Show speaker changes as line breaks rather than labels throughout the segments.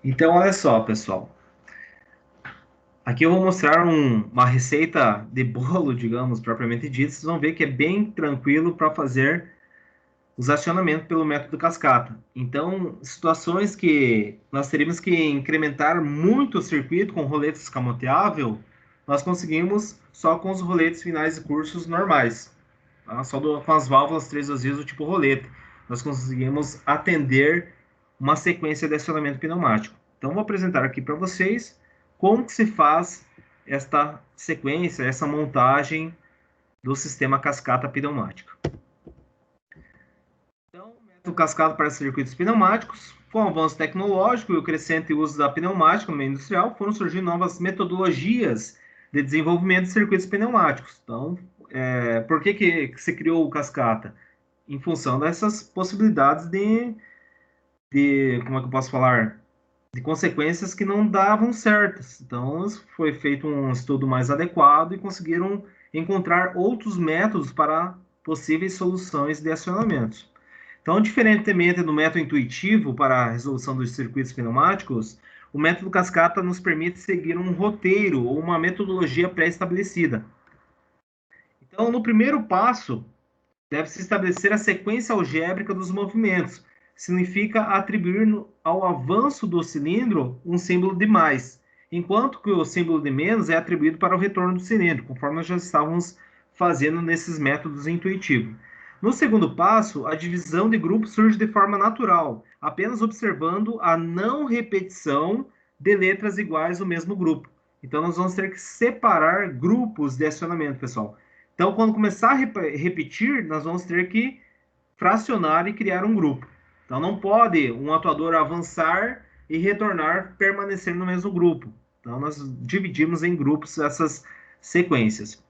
Então, olha só, pessoal. Aqui eu vou mostrar uma receita de bolo, digamos, propriamente dito. Vocês vão ver que é bem tranquilo para fazer os acionamentos pelo método cascata. Então, situações que nós teríamos que incrementar muito o circuito com rolete escamoteável, nós conseguimos só com os roletes finais de cursos normais, tá? Com as válvulas 3 vazios do tipo rolete. Nós conseguimos atender uma sequência de acionamento pneumático. Então, vou apresentar aqui para vocês como que se faz esta sequência, essa montagem do sistema cascata pneumática. Então, o método cascata para circuitos pneumáticos, com o avanço tecnológico e o crescente uso da pneumática no meio industrial, foram surgindo novas metodologias de desenvolvimento de circuitos pneumáticos. Então, por que se criou o cascata? Em função dessas possibilidades como é que eu posso falar? De consequências que não davam certas. Então, foi feito um estudo mais adequado e conseguiram encontrar outros métodos para possíveis soluções de acionamentos. Então, diferentemente do método intuitivo para a resolução dos circuitos pneumáticos, o método cascata nos permite seguir um roteiro ou uma metodologia pré-estabelecida. Então, no primeiro passo, deve-se estabelecer a sequência algébrica dos movimentos. Significa atribuir ao avanço do cilindro um símbolo de mais, enquanto que o símbolo de menos é atribuído para o retorno do cilindro, conforme nós já estávamos fazendo nesses métodos intuitivos. No segundo passo, a divisão de grupos surge de forma natural, apenas observando a não repetição de letras iguais do mesmo grupo. Então, nós vamos ter que separar grupos de acionamento, pessoal. Então, quando começar a repetir, nós vamos ter que fracionar e criar um grupo. Então, não pode um atuador avançar e retornar, permanecer no mesmo grupo. Então, nós dividimos em grupos essas sequências.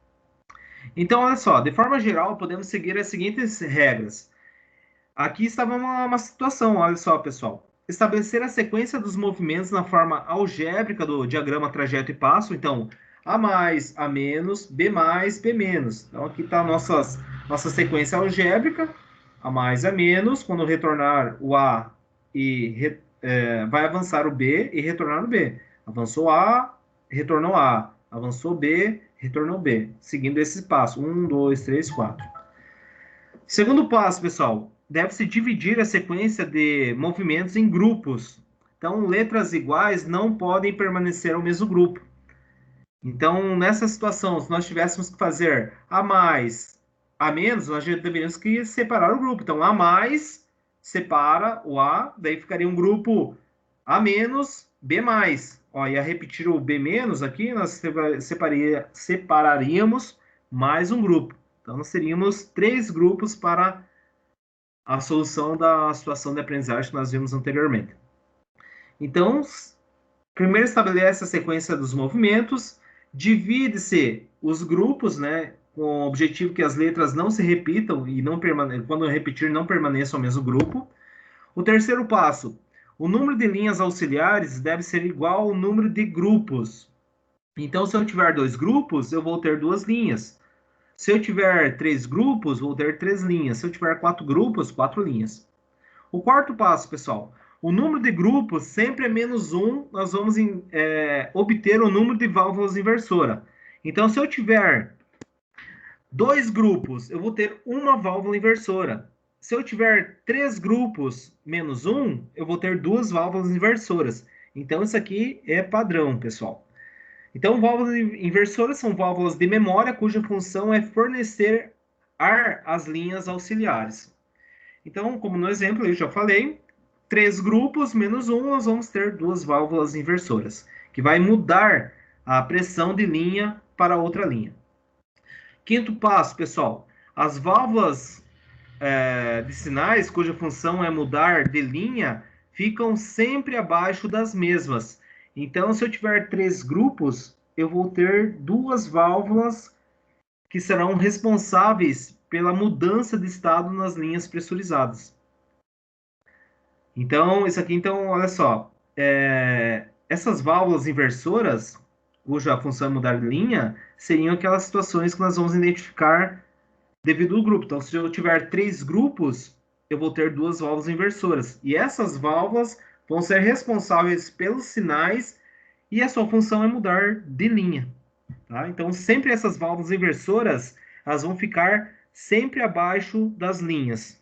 Então, olha só, de forma geral, podemos seguir as seguintes regras. Aqui estava uma situação, olha só, pessoal. Estabelecer a sequência dos movimentos na forma algébrica do diagrama trajeto e passo. Então, A mais, A menos, B mais, B menos. Então, aqui está a nossa sequência algébrica. A mais, A menos. Quando retornar o A, vai avançar o B e retornar o B. Avançou A, retornou A. Avançou B, retornou B. Seguindo esse passo. 1, 2, 3, 4. Segundo passo, pessoal, deve-se dividir a sequência de movimentos em grupos. Então, letras iguais não podem permanecer ao mesmo grupo. Então, nessa situação, se nós tivéssemos que fazer A mais, A menos, nós já deveríamos que separar o grupo. Então, A mais separa o A, daí ficaria um grupo A menos, B mais. Ó, ia repetir o B menos aqui, nós separaríamos mais um grupo. Então, nós teríamos 3 grupos para a solução da situação de aprendizagem que nós vimos anteriormente. Então, primeiro estabelece a sequência dos movimentos, divide-se os grupos, né, com o objetivo que as letras não se repitam e quando repetir não permaneçam ao mesmo grupo. O terceiro passo, o número de linhas auxiliares deve ser igual ao número de grupos. Então, se eu tiver 2 grupos, eu vou ter 2 linhas. Se eu tiver 3 grupos, vou ter 3 linhas. Se eu tiver 4 grupos, 4 linhas. O quarto passo, pessoal, o número de grupos sempre é menos 1, nós vamos obter o número de válvulas inversora. Então, se eu tiver 2 grupos, eu vou ter uma válvula inversora. Se eu tiver 3 grupos menos 1, eu vou ter 2 válvulas inversoras. Então, isso aqui é padrão, pessoal. Então, válvulas inversoras são válvulas de memória cuja função é fornecer ar às linhas auxiliares. Então, como no exemplo eu já falei, 3 grupos menos 1, nós vamos ter 2 válvulas inversoras, que vai mudar a pressão de linha para outra linha. Quinto passo, pessoal, as válvulas de sinais, cuja função é mudar de linha, ficam sempre abaixo das mesmas. Então, se eu tiver 3 grupos, eu vou ter 2 válvulas que serão responsáveis pela mudança de estado nas linhas pressurizadas. Então, isso aqui, então, olha só. Essas válvulas inversoras, cuja função é mudar de linha, seriam aquelas situações que nós vamos identificar devido ao grupo. Então, se eu tiver 3 grupos, eu vou ter 2 válvulas inversoras. E essas válvulas vão ser responsáveis pelos sinais e a sua função é mudar de linha. Tá? Então, sempre essas válvulas inversoras, elas vão ficar sempre abaixo das linhas.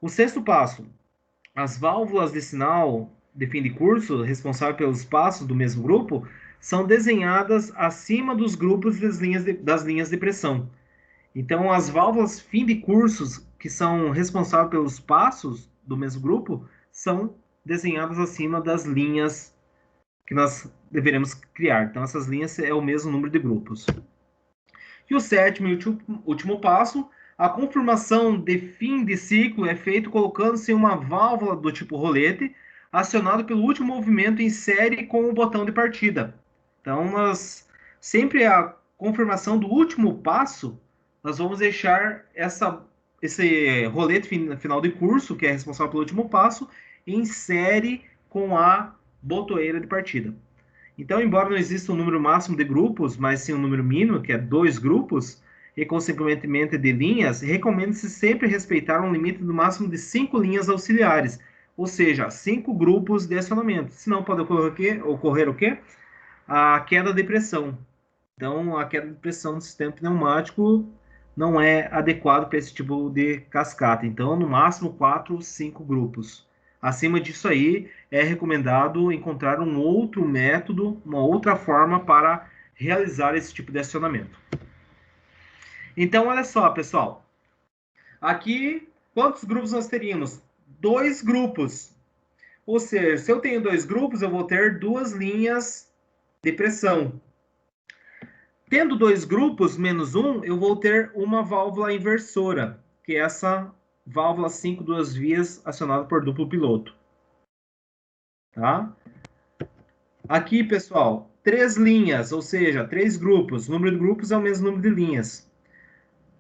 O sexto passo, as válvulas de sinal de fim de curso, responsáveis pelos passos do mesmo grupo, são desenhadas acima dos grupos das linhas de pressão. Então, as válvulas fim de cursos, que são responsáveis pelos passos do mesmo grupo, são desenhadas acima das linhas que nós deveremos criar. Então, essas linhas é o mesmo número de grupos. E o sétimo e último passo, a confirmação de fim de ciclo é feito colocando-se uma válvula do tipo rolete, acionado pelo último movimento em série com o botão de partida. Então, sempre a confirmação do último passo, nós vamos deixar esse rolete final de curso, que é responsável pelo último passo, em série com a botoeira de partida. Então, embora não exista um número máximo de grupos, mas sim um número mínimo, que é 2 grupos, e consequentemente de linhas, recomenda-se sempre respeitar um limite do máximo de 5 linhas auxiliares, ou seja, 5 grupos de acionamento. Senão pode ocorrer o quê? A queda de pressão. Então, a queda de pressão do sistema pneumático não é adequado para esse tipo de cascata. Então, no máximo 4, 5 grupos. Acima disso aí, é recomendado encontrar um outro método, uma outra forma para realizar esse tipo de acionamento. Então, olha só, pessoal. Aqui, quantos grupos nós teríamos? 2 grupos. Ou seja, se eu tenho 2 grupos, eu vou ter 2 linhas de pressão. Tendo 2 grupos menos 1, eu vou ter uma válvula inversora, que é essa válvula 5 duas vias acionada por duplo piloto. Tá? Aqui, pessoal, 3 linhas, ou seja, 3 grupos. O número de grupos é o mesmo número de linhas.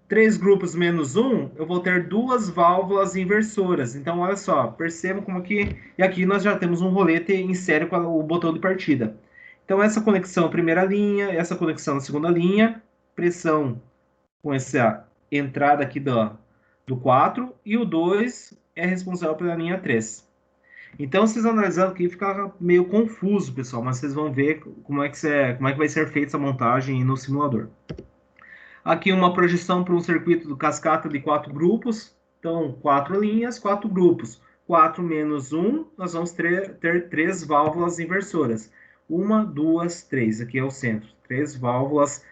3 grupos menos 1, eu vou ter 2 válvulas inversoras. Então, olha só, percebam como que... E aqui nós já temos um rolete em série com o botão de partida. Então, essa conexão primeira linha, essa conexão na segunda linha, pressão com essa entrada aqui do 4, e o 2 é responsável pela linha 3. Então, vocês analisando aqui, fica meio confuso, pessoal, mas vocês vão ver como é que vai ser feita essa montagem no simulador. Aqui uma projeção para um circuito do cascata de 4 grupos. Então, 4 linhas, 4 grupos. 4 menos 1, nós vamos ter 3 válvulas inversoras. 1, 2, 3. Aqui é o centro. 3 válvulas,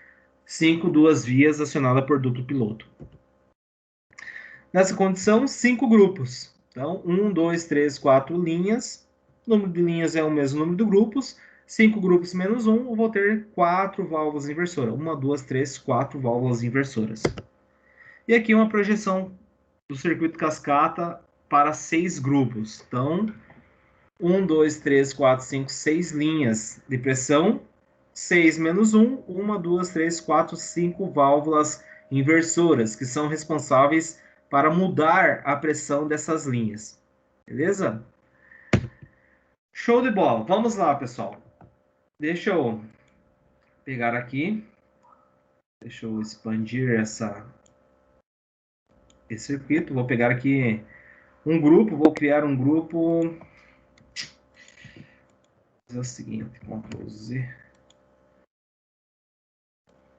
5 duas vias acionadas por duplo piloto. Nessa condição, 5 grupos. Então, 1, 2, 3, 4 linhas. O número de linhas é o mesmo número de grupos. 5 grupos menos 1, eu vou ter 4 válvulas inversoras. 1, 2, 3, 4 válvulas inversoras. E aqui uma projeção do circuito cascata para 6 grupos. Então, 1, 2, 3, 4, 5, 6 linhas de pressão. 6 menos 1, 1, 2, 3, 4, 5 válvulas inversoras, que são responsáveis para mudar a pressão dessas linhas. Beleza? Show de bola. Vamos lá, pessoal. Deixa eu pegar aqui. Deixa eu expandir esse circuito. Vou pegar aqui um grupo. Vou criar um grupo. Vou fazer o seguinte. Ctrl Z.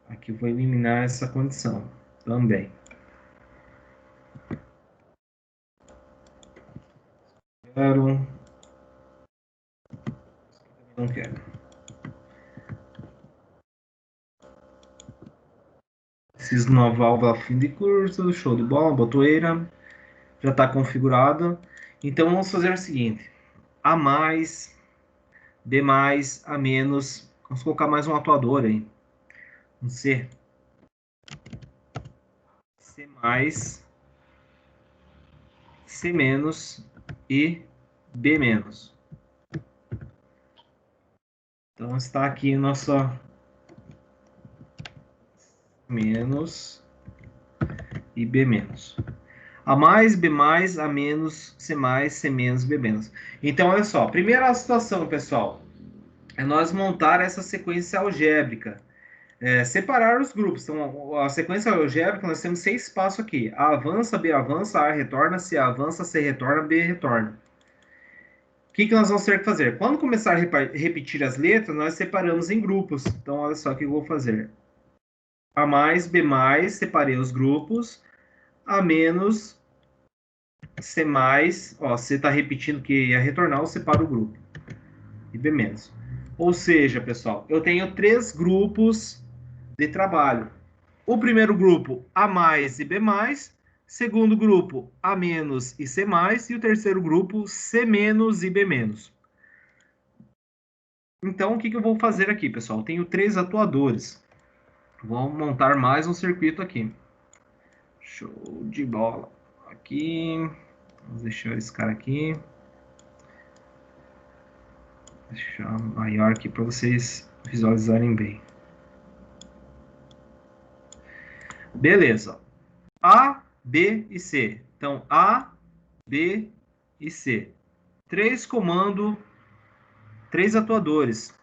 Aqui eu vou eliminar essa condição também. Quero. Não quero. Preciso de uma válvula fim de curso. Show de bola. Botoeira. Já está configurado. Então vamos fazer o seguinte: A mais, B mais, A menos. Vamos colocar mais um atuador aí. Um C. C mais, C menos e B menos. Então está aqui nossa menos e B menos. A mais, B mais, A menos, C mais, C menos, B menos. Então, olha só. Primeira situação, pessoal, é nós montar essa sequência algébrica. Separar os grupos. Então, a sequência algébrica, nós temos 6 passos aqui. A avança, B avança, A retorna, C avança, C retorna, B retorna. que nós vamos ter que fazer? Quando começar a repetir as letras, nós separamos em grupos. Então, olha só o que eu vou fazer. A mais, B mais, separei os grupos. A menos, C mais, ó, C está repetindo que ia retornar, eu separo o grupo. E B menos. Ou seja, pessoal, eu tenho 3 grupos de trabalho. O primeiro grupo, A mais e B mais. Segundo grupo, A menos e C mais. E o terceiro grupo, C menos e B menos. Então, o que eu vou fazer aqui, pessoal? Eu tenho 3 atuadores. Vou montar mais um circuito aqui. Show de bola. Aqui. Vamos deixar esse cara aqui. Deixar maior aqui para vocês visualizarem bem. Beleza. A, B e C. Então, A, B e C. 3 comandos, 3 atuadores.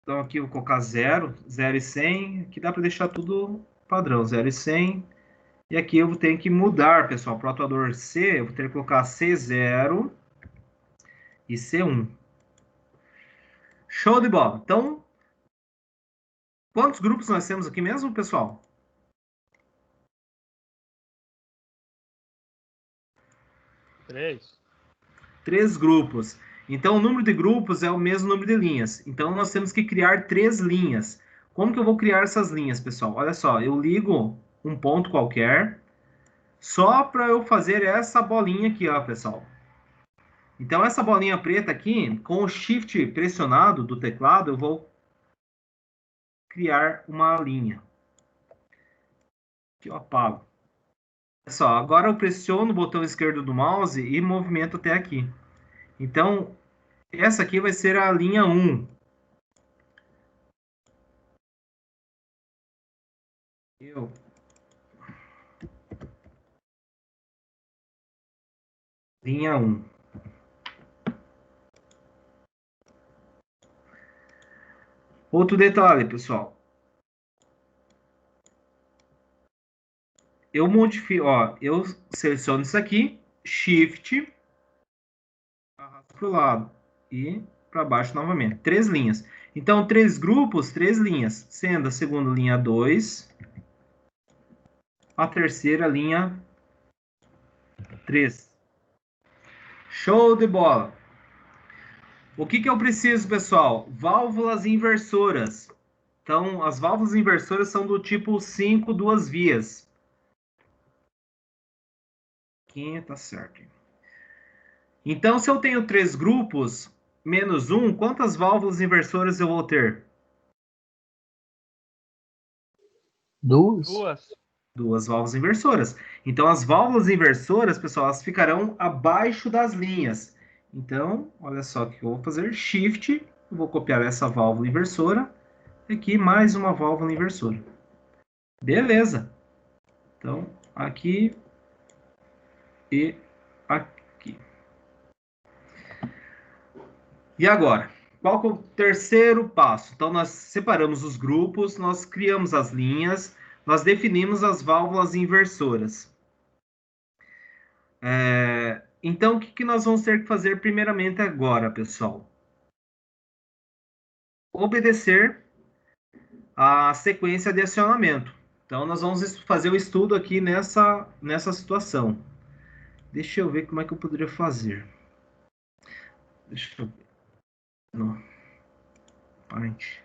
Então, aqui eu vou colocar 0, 0 e 100. Aqui dá para deixar tudo padrão, 0 e 100. E aqui eu vou ter que mudar, pessoal, para o atuador C, eu vou ter que colocar C0 e C1. Show de bola. Então, quantos grupos nós temos aqui mesmo, pessoal?
3.
3 grupos. Então, o número de grupos é o mesmo número de linhas. Então, nós temos que criar 3 linhas. Como que eu vou criar essas linhas, pessoal? Olha só, eu ligo um ponto qualquer, só para eu fazer essa bolinha aqui, ó, pessoal. Então, essa bolinha preta aqui, com o Shift pressionado do teclado, eu vou criar uma linha. Aqui eu apago. Olha só, agora eu pressiono o botão esquerdo do mouse e movimento até aqui. Então, essa aqui vai ser a linha 1. Eu linha 1. Outro detalhe, pessoal. Eu modifico, ó, eu seleciono isso aqui, Shift, arrasto para o lado e para baixo novamente. 3 linhas. Então, 3 grupos, 3 linhas, sendo a segunda linha 2, a terceira linha 3. Show de bola! O que eu preciso, pessoal? Válvulas inversoras. Então, as válvulas inversoras são do tipo 5 duas vias. Aqui tá certo. Então, se eu tenho 3 grupos, menos 1, quantas válvulas inversoras eu vou ter?
2.
2 válvulas inversoras. Então, as válvulas inversoras, pessoal, elas ficarão abaixo das linhas. Então, olha só o que eu vou fazer. Shift, eu vou copiar essa válvula inversora. Aqui, mais uma válvula inversora. Beleza. Então, aqui e aqui. E agora? Qual que é o terceiro passo? Então, nós separamos os grupos, nós criamos as linhas, nós definimos as válvulas inversoras. Então, o que nós vamos ter que fazer primeiramente agora, pessoal? Obedecer a sequência de acionamento. Então, nós vamos fazer o estudo aqui nessa situação. Deixa eu ver como é que eu poderia fazer. Deixa eu ver. No Paint.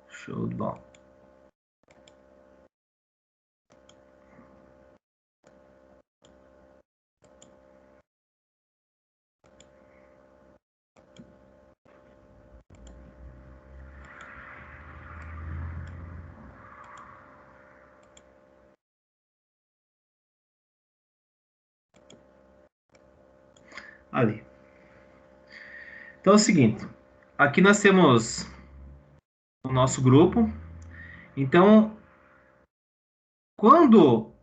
Show de bola. Ali. Então é o seguinte, aqui nós temos o nosso grupo. Então, quando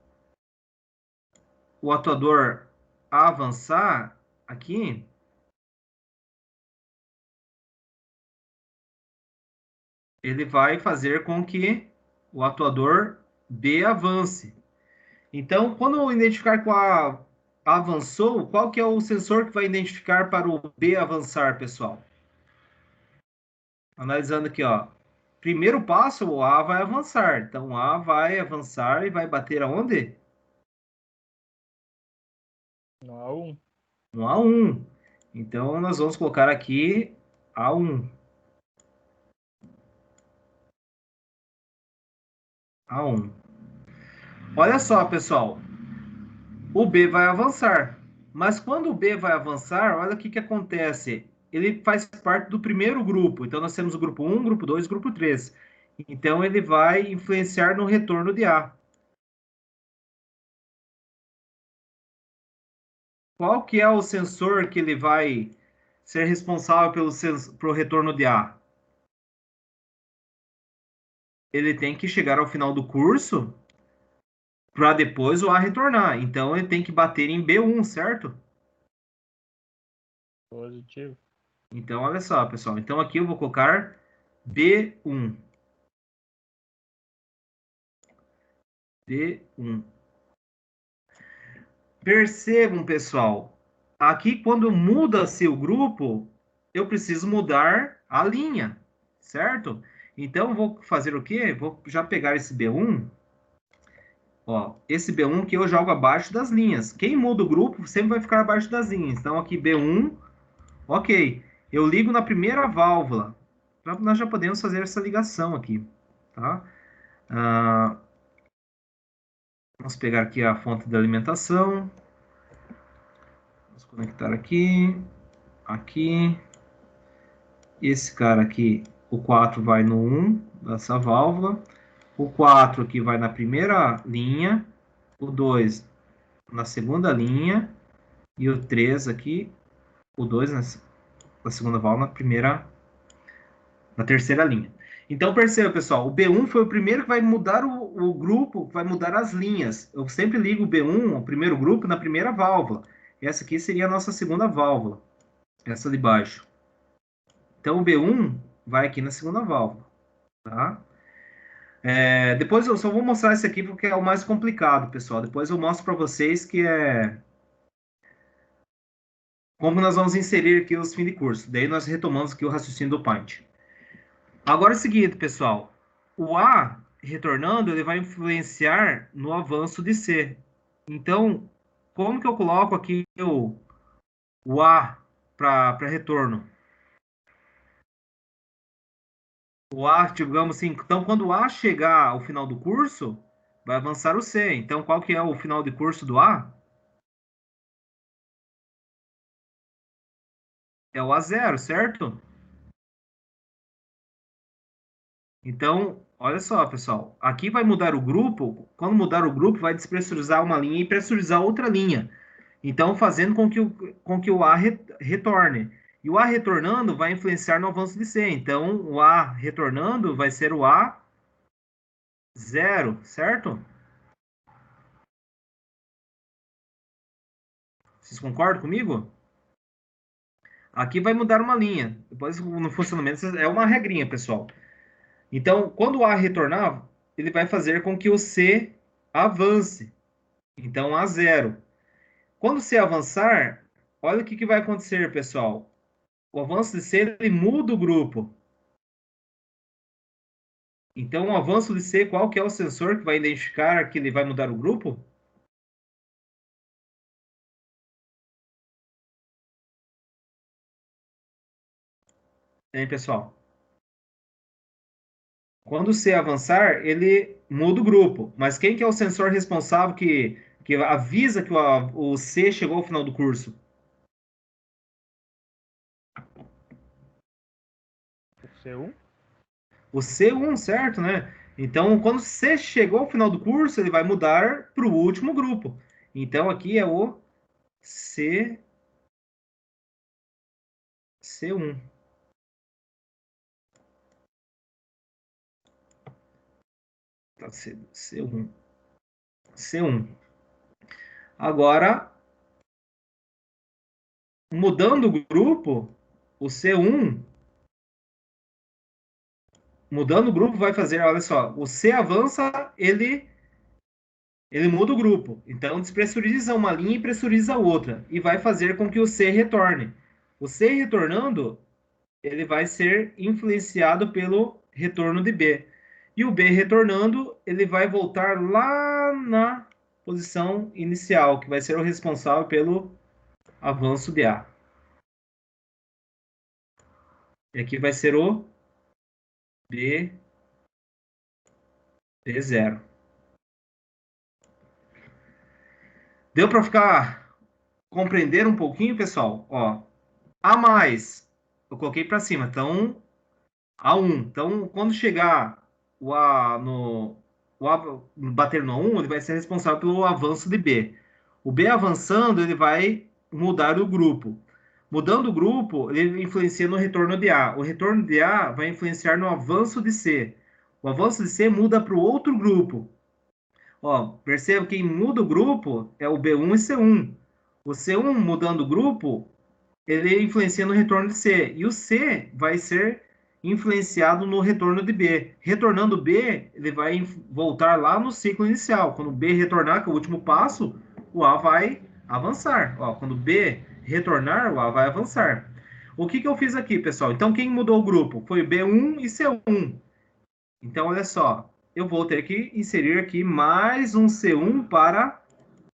o atuador avançar aqui, ele vai fazer com que o atuador B avance. Então, quando eu identificar que o A avançou, qual que é o sensor que vai identificar para o B avançar, pessoal? Analisando aqui, ó. Primeiro passo, o A vai avançar. Então, o A vai avançar e vai bater aonde?
No A1.
No A1. Então, nós vamos colocar aqui A1. A1. Olha só, pessoal. O B vai avançar. Mas quando o B vai avançar, olha o que acontece. Ele faz parte do primeiro grupo. Então, nós temos o grupo 1, grupo 2, grupo 3. Então, ele vai influenciar no retorno de A. Qual que é o sensor que ele vai ser responsável pelo retorno de A? Ele tem que chegar ao final do curso para depois o A retornar. Então, ele tem que bater em B1, certo?
Positivo.
Então, olha só, pessoal. Então, aqui eu vou colocar B1. B1. Percebam, pessoal. Aqui, quando muda-se o grupo, eu preciso mudar a linha, certo? Então, vou fazer o quê? Vou já pegar esse B1. Ó, esse B1 que eu jogo abaixo das linhas. Quem muda o grupo sempre vai ficar abaixo das linhas. Então, aqui B1, ok. Eu ligo na primeira válvula. Nós já podemos fazer essa ligação aqui, tá? Vamos pegar aqui a fonte de alimentação. Vamos conectar aqui, aqui. Esse cara aqui, o 4 vai no 1 dessa válvula. O 4 aqui vai na primeira linha. O 2 na segunda linha. E o 3 aqui, o 2 na segunda válvula, na terceira linha. Então perceba, pessoal, o B1 foi o primeiro que vai mudar o grupo, vai mudar as linhas. Eu sempre ligo o B1, o primeiro grupo, na primeira válvula. Essa aqui seria a nossa segunda válvula, essa de baixo. Então o B1 vai aqui na segunda válvula, tá? Depois eu só vou mostrar esse aqui porque é o mais complicado, pessoal. Depois eu mostro para vocês que é como nós vamos inserir aqui os fim de curso. Daí nós retomamos aqui o raciocínio do Paint. Agora é o seguinte, pessoal. O A retornando, ele vai influenciar no avanço de C. Então, como que eu coloco aqui o A para retorno? O A, digamos assim, então quando o A chegar ao final do curso, vai avançar o C. Então, qual que é o final de curso do A? É o A0, certo? Então, olha só, pessoal. Aqui vai mudar o grupo. Quando mudar o grupo, vai despressurizar uma linha e pressurizar outra linha. Então, fazendo com que o A retorne. E o A retornando vai influenciar no avanço de C. Então, o A retornando vai ser o A0, certo? Vocês concordam comigo? Aqui vai mudar uma linha. Depois, no funcionamento, é uma regrinha, pessoal. Então, quando o A retornar, ele vai fazer com que o C avance. Então, A0. Quando C avançar, olha o que vai acontecer, pessoal. O avanço de C ele muda o grupo. Então, o avanço de C, qual que é o sensor que vai identificar que ele vai mudar o grupo? Hein, pessoal? Quando o C avançar, ele muda o grupo. Mas quem que é o sensor responsável que avisa que o C chegou ao final do curso?
O C1?
O C1, certo, né? Então, quando C chegou ao final do curso, ele vai mudar para o último grupo. Então, aqui é o C, C1. Tá cedo. C1. C1. Agora, mudando o grupo, o C1, mudando o grupo vai fazer, olha só, o C avança, ele muda o grupo. Então, despressuriza uma linha e pressuriza a outra. E vai fazer com que o C retorne. O C retornando, ele vai ser influenciado pelo retorno de B. E o B retornando, ele vai voltar lá na posição inicial, que vai ser o responsável pelo avanço de A. E aqui vai ser o B, B0. Deu para ficar compreender um pouquinho, pessoal? Ó, A mais, eu coloquei para cima. Então, A1. Então, quando chegar o A bater no A1, ele vai ser responsável pelo avanço de B. O B avançando, ele vai mudar o grupo. Mudando o grupo, ele influencia no retorno de A. O retorno de A vai influenciar no avanço de C. O avanço de C muda para o outro grupo. Ó, perceba que quem muda o grupo é o B1 e C1. O C1 mudando o grupo, ele influencia no retorno de C. E o C vai ser influenciado no retorno de B. Retornando B, ele vai voltar lá no ciclo inicial. Quando B retornar, que é o último passo, o A vai avançar. Ó, quando B retornar, o A vai avançar. O que eu fiz aqui, pessoal? Então, quem mudou o grupo? Foi B1 e C1. Então, olha só. Eu vou ter que inserir aqui mais um C1 para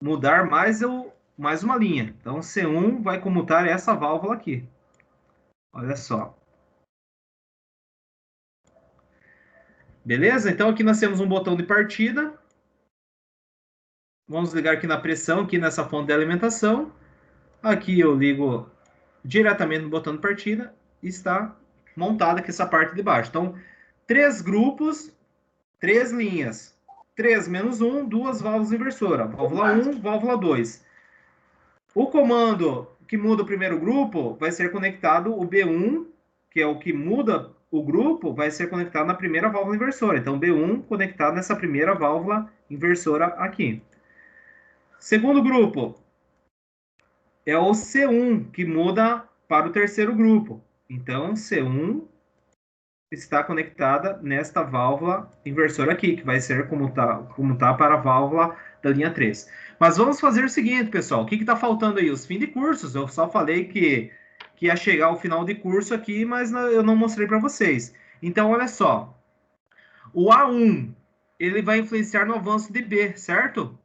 mudar mais uma linha. Então, C1 vai comutar essa válvula aqui. Olha só. Beleza? Então, aqui nós temos um botão de partida. Vamos ligar aqui na pressão, aqui nessa fonte de alimentação. Aqui eu ligo diretamente no botão de partida. E está montada aqui essa parte de baixo. Então, 3 grupos, 3 linhas. 3 menos 1, 2 válvulas inversoras. Válvula 1, válvula 2. O comando que muda o primeiro grupo vai ser conectado o B1, que é o que muda o grupo, vai ser conectado na primeira válvula inversora. Então, B1 conectado nessa primeira válvula inversora aqui. Segundo grupo é o C1, que muda para o terceiro grupo. Então, C1 está conectada nesta válvula inversora aqui, que vai ser comutar para a válvula da linha 3. Mas vamos fazer o seguinte, pessoal. O que está faltando aí? Os fins de cursos. Eu só falei que ia chegar ao final de curso aqui, mas eu não mostrei para vocês. Então, olha só. O A1, ele vai influenciar no avanço de B, certo?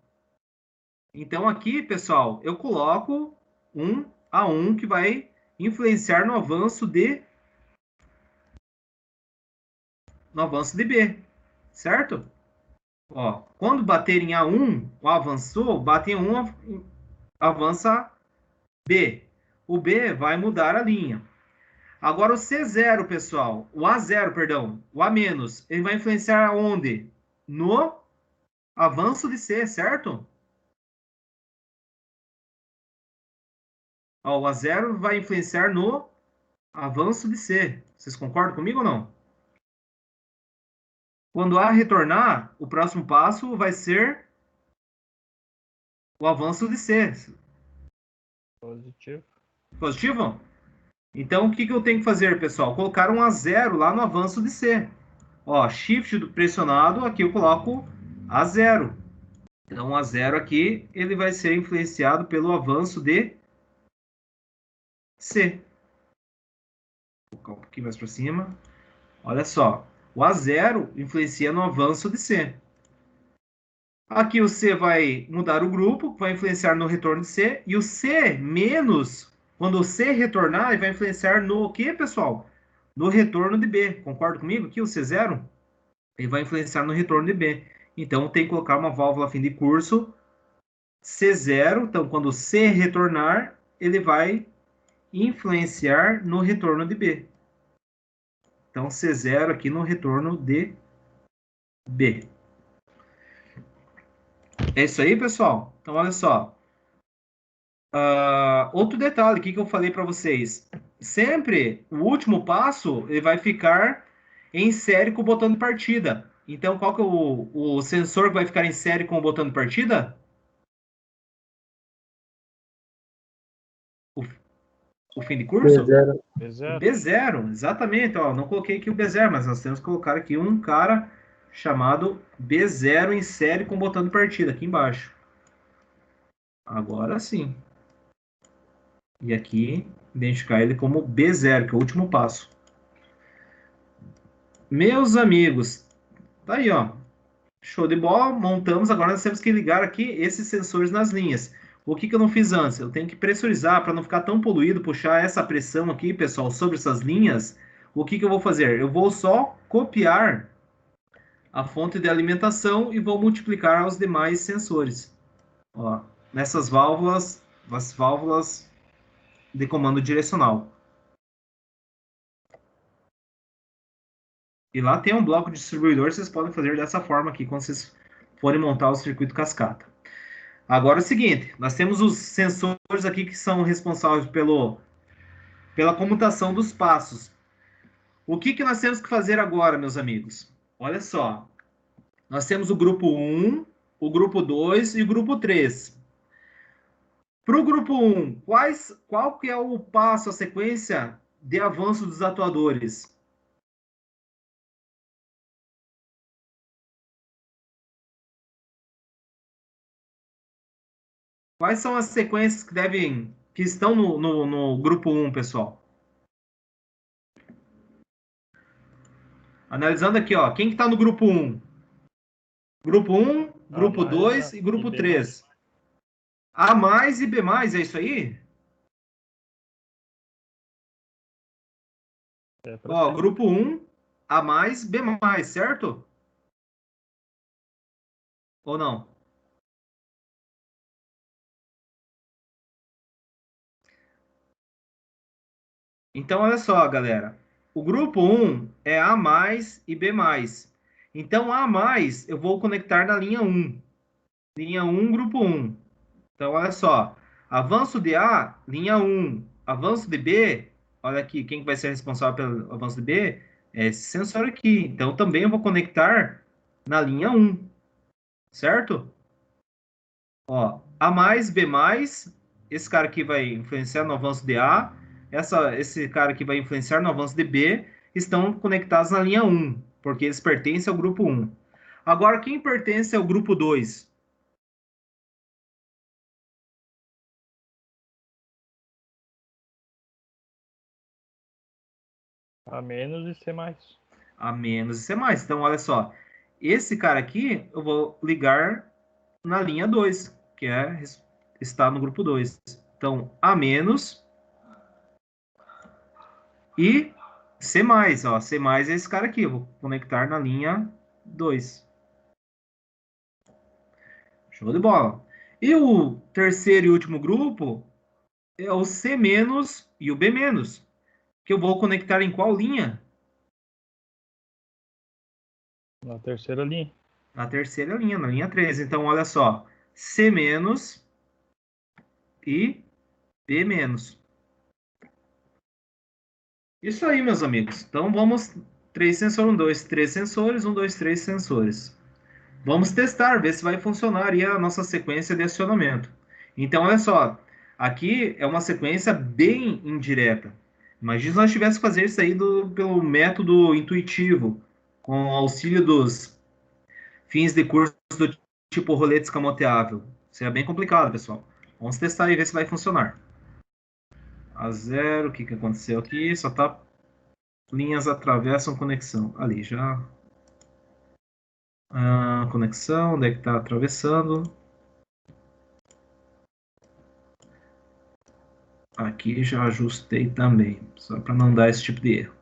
Então, aqui, pessoal, eu coloco um A1 que vai influenciar no avanço de B, certo? Ó, quando bater em A1, o avançou, bate em 1, avança B. O B vai mudar a linha. Agora o C0, pessoal, o A0, perdão, o A-, ele vai influenciar onde? No avanço de C, certo? Ó, o A0 vai influenciar no avanço de C. Vocês concordam comigo ou não? Quando A retornar, o próximo passo vai ser o avanço de C.
Positivo.
Positivo? Então, o que eu tenho que fazer, pessoal? Colocar um A0 lá no avanço de C. Ó, shift do pressionado, aqui eu coloco A0. Então, o A0 aqui, ele vai ser influenciado pelo avanço de C. Vou colocar um pouquinho mais para cima. Olha só, o A0 influencia no avanço de C. Aqui o C vai mudar o grupo, vai influenciar no retorno de C. E o C menos, quando o C retornar, ele vai influenciar no quê, pessoal? No retorno de B. Concorda comigo? Aqui o C0, ele vai influenciar no retorno de B. Então, tem que colocar uma válvula fim de curso C0. Então, quando o C retornar, ele vai influenciar no retorno de B. Então, C0 aqui no retorno de B. É isso aí, pessoal? Então, olha só. Outro detalhe aqui que eu falei para vocês. Sempre o último passo ele vai ficar em série com o botão de partida. Então, qual que é o sensor que vai ficar em série com o botão de partida? O, o fim de curso?
B0.
O
B0.
B0, exatamente. Ó, não coloquei aqui o B0, mas nós temos que colocar aqui um cara chamado B0 em série com botão de partida aqui embaixo. Agora sim. E aqui, identificar ele como B0, que é o último passo. Meus amigos, tá aí, ó. Show de bola, montamos. Agora nós temos que ligar aqui esses sensores nas linhas. O que eu não fiz antes? Eu tenho que pressurizar para não ficar tão poluído, puxar essa pressão aqui, pessoal, sobre essas linhas. O que eu vou fazer? Eu vou só copiar a fonte de alimentação e vou multiplicar os demais sensores. Ó, nessas válvulas, as válvulas de comando direcional. E lá tem um bloco de distribuidor, vocês podem fazer dessa forma aqui, quando vocês forem montar o circuito cascata. Agora é o seguinte, nós temos os sensores aqui que são responsáveis pela comutação dos passos. O que nós temos que fazer agora, meus amigos? Olha só, nós temos o grupo 1, o grupo 2 e o grupo 3. Para o grupo 1, qual que é o passo, a sequência de avanço dos atuadores? Quais são as sequências que estão no grupo 1, pessoal? Analisando aqui, ó, quem que está no grupo 1? Grupo 1,
A
grupo
mais
2
a,
e
e
grupo
B mais.
3. A mais e B mais, é isso aí?
É pra
Ó,
ser.
grupo 1, A mais, B mais, certo? Ou não? Então, olha só, galera. O grupo 1 é A mais e B mais. Então, A mais eu vou conectar na linha 1. Linha 1, grupo 1. Então, olha só. Avanço de A, linha 1. Avanço de B, olha aqui, quem vai ser responsável pelo avanço de B é esse sensor aqui. Então, também eu vou conectar na linha 1, certo? Ó, A mais, B mais, esse cara aqui vai influenciar no avanço de A, esse cara aqui vai influenciar no avanço de B, estão conectados na linha 1, porque eles pertencem ao grupo 1. Agora, quem pertence ao grupo 2?
A menos e C mais.
A menos e C mais. Então, olha só, esse cara aqui eu vou ligar na linha 2, que está no grupo 2. Então, A menos e C mais, ó. C mais é esse cara aqui, eu vou conectar na linha 2. Show de bola. E o terceiro e último grupo é o C menos e o B menos, que eu vou conectar em qual linha?
Na terceira linha.
Na terceira linha, na linha 3. Então, olha só, C menos e B menos. Isso aí, meus amigos. Então, vamos, três sensores, um, dois, três sensores, um, dois, três sensores. Vamos testar, ver se vai funcionar aí a nossa sequência de acionamento. Então, olha só, aqui é uma sequência bem indireta. Imagina se nós tivéssemos que fazer isso aí pelo método intuitivo, com o auxílio dos fins de curso do tipo rolete escamoteável. Seria bem complicado, pessoal. Vamos testar e ver se vai funcionar. A zero, o que aconteceu aqui? Só tá linhas atravessam conexão. Ali já. Conexão, onde é que está atravessando? Aqui já ajustei também, só para não dar esse tipo de erro.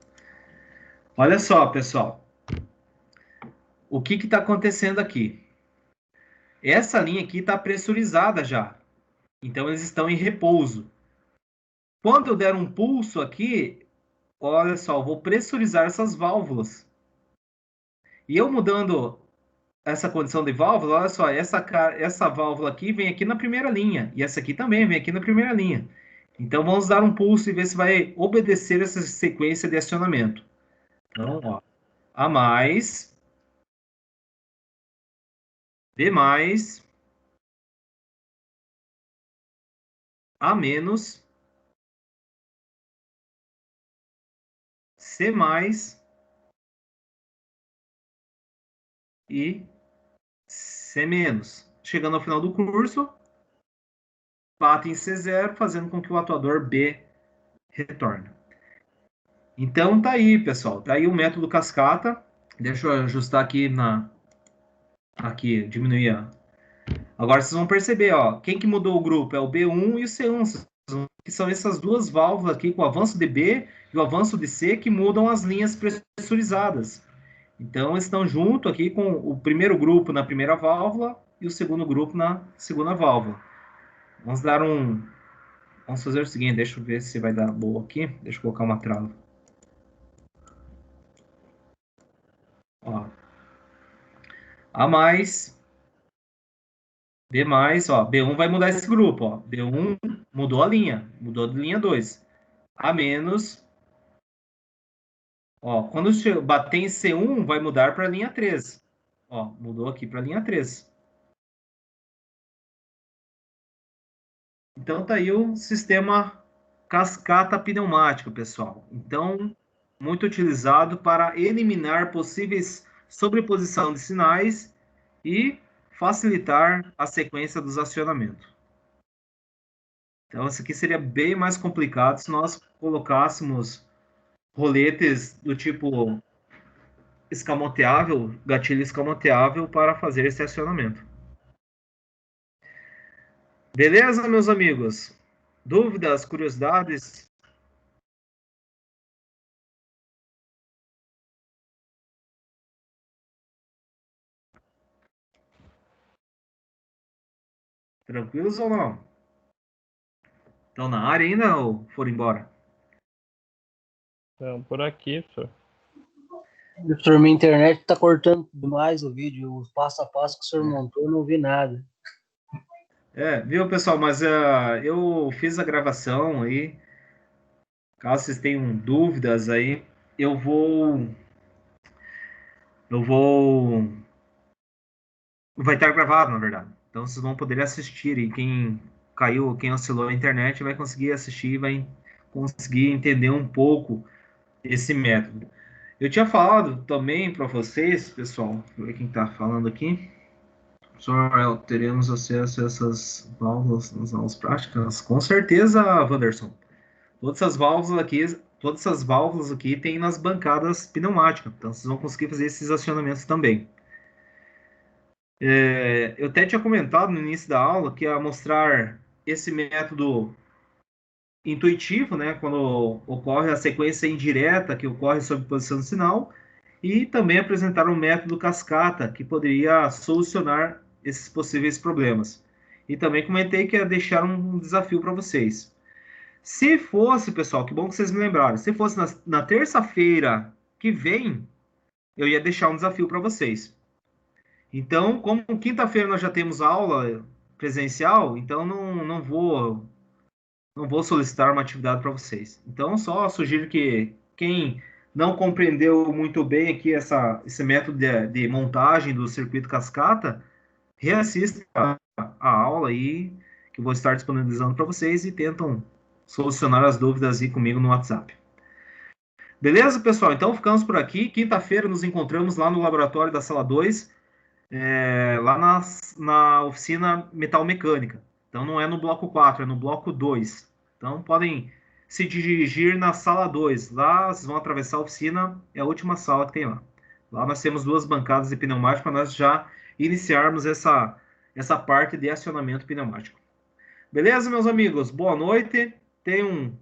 Olha só, pessoal. O que está acontecendo aqui? Essa linha aqui está pressurizada já. Então, eles estão em repouso. Quando eu der um pulso aqui, olha só, eu vou pressurizar essas válvulas. E eu mudando essa condição de válvula, olha só, essa válvula aqui vem aqui na primeira linha. E essa aqui também vem aqui na primeira linha. Então, vamos dar um pulso e ver se vai obedecer essa sequência de acionamento. Então, ó, A mais, B mais A menos C mais e C menos. Chegando ao final do curso, bate em C0, fazendo com que o atuador B retorne. Então tá aí, pessoal. Tá aí o método cascata. Deixa eu ajustar aqui, diminuir Agora vocês vão perceber, ó, quem que mudou o grupo é o B1 e o C1, que são essas duas válvulas aqui, com o avanço de B e o avanço de C, que mudam as linhas pressurizadas. Então, estão junto aqui com o primeiro grupo na primeira válvula e o segundo grupo na segunda válvula. Vamos fazer o seguinte, deixa eu ver se vai dar boa aqui. Deixa eu colocar uma trava. Ó. A mais, B mais, ó, B1 vai mudar esse grupo, ó. B1 mudou a linha, mudou de linha 2. A menos, ó, quando bater em C1, vai mudar para a linha 3. Ó, mudou aqui para a linha 3. Então tá aí o sistema cascata pneumático, pessoal. Então, muito utilizado para eliminar possíveis sobreposição de sinais e facilitar a sequência dos acionamentos. Então, isso aqui seria bem mais complicado se nós colocássemos roletes do tipo escamoteável, gatilho escamoteável para fazer esse acionamento. Beleza, meus amigos? Dúvidas, curiosidades? Tranquilos ou não? Estão na área ainda ou foram embora?
Então, por aqui, professor.
Professor, minha internet tá cortando demais o vídeo, o passo a passo que o senhor montou, eu não vi nada.
Viu, pessoal? Mas eu fiz a gravação aí. Caso vocês tenham dúvidas aí, eu vou. Eu vou. Vai estar gravado, na verdade. Então vocês vão poder assistir. E quem caiu, quem oscilou a internet, vai conseguir assistir e vai conseguir entender um pouco esse método. Eu tinha falado também para vocês, pessoal, deixa eu ver quem está falando aqui. Professor, teremos acesso a essas válvulas nas aulas práticas? Com certeza, Wanderson. Todas essas válvulas aqui tem nas bancadas pneumáticas, então vocês vão conseguir fazer esses acionamentos também. Eu até tinha comentado no início da aula que ia mostrar esse método intuitivo, né, quando ocorre a sequência indireta que ocorre sob posição do sinal, e também apresentar um método cascata que poderia solucionar esses possíveis problemas. E também comentei que ia deixar um desafio para vocês. Se fosse, pessoal, que bom que vocês me lembraram, se fosse na terça-feira que vem, eu ia deixar um desafio para vocês. Então, como quinta-feira nós já temos aula presencial, então não vou solicitar uma atividade para vocês. Então, só sugiro que quem não compreendeu muito bem aqui esse método de montagem do circuito cascata, reassista a aula aí, que eu vou estar disponibilizando para vocês e tentam solucionar as dúvidas aí comigo no WhatsApp. Beleza, pessoal? Então, ficamos por aqui. Quinta-feira nos encontramos lá no laboratório da sala 2, lá na oficina metal mecânica. Então, não é no bloco 4, é no bloco 2. Então, podem se dirigir na sala 2. Lá, vocês vão atravessar a oficina, é a última sala que tem lá. Lá nós temos duas bancadas de pneumático para nós já iniciarmos essa parte de acionamento pneumático. Beleza, meus amigos? Boa noite. Tenham um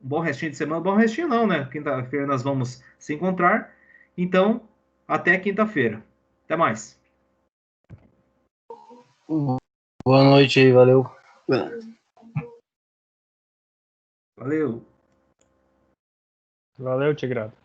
bom restinho de semana. Bom restinho não, né? Quinta-feira nós vamos se encontrar. Então, até quinta-feira. Até mais.
Boa noite aí, valeu.
Valeu.
Valeu, Tigrado.